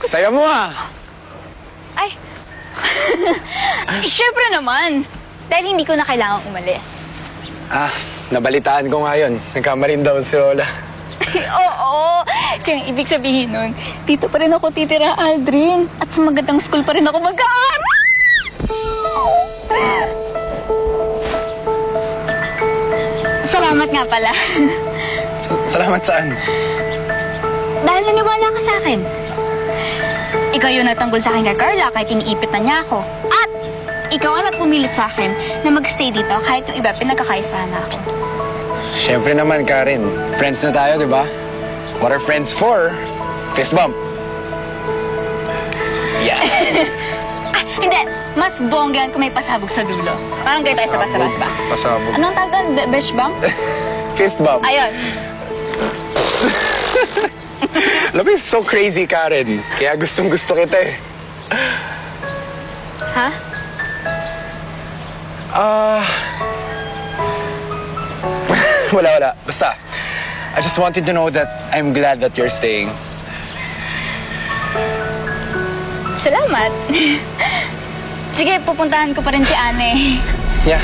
Saya mo ah. Ay. Siyempre naman. Dahil hindi ko na kailangang umalis. Ah, nabalitaan ko nga yun. Nagkama rin daw si Lola. Oo. Kaya ibig sabihin nun, dito pa rin ako titira, Aldrin. At sa magandang school pa rin ako mag-aaral. Salamat nga pala. Salamat saan? Dahil naniwala ka sa akin. Ikaw yung natanggol sa akin kay Carla kahit iniipit na niya ako. At ikaw ang nagpumilit sa akin na mag-stay dito kahit yung iba pinagkakaisahan na ako. Siyempre naman, Karen. Friends na tayo, di ba? What are friends for? Fist bump. Yeah. Hindi. Mas bonggaan kung may pasabog sa dulo. Parang kayo tayo sa basa-basa ba? Pasabog. Anong tawag doon? Besh bump? Fist bump. Ayun. Alam mo, you're so crazy, Karen. Kaya gustong-gusto kita eh. Ha? Wala. Basta, I just wanted to know that I'm glad that you're staying. Salamat. Sige, pupuntahan ko pa rin si Ane. Yeah.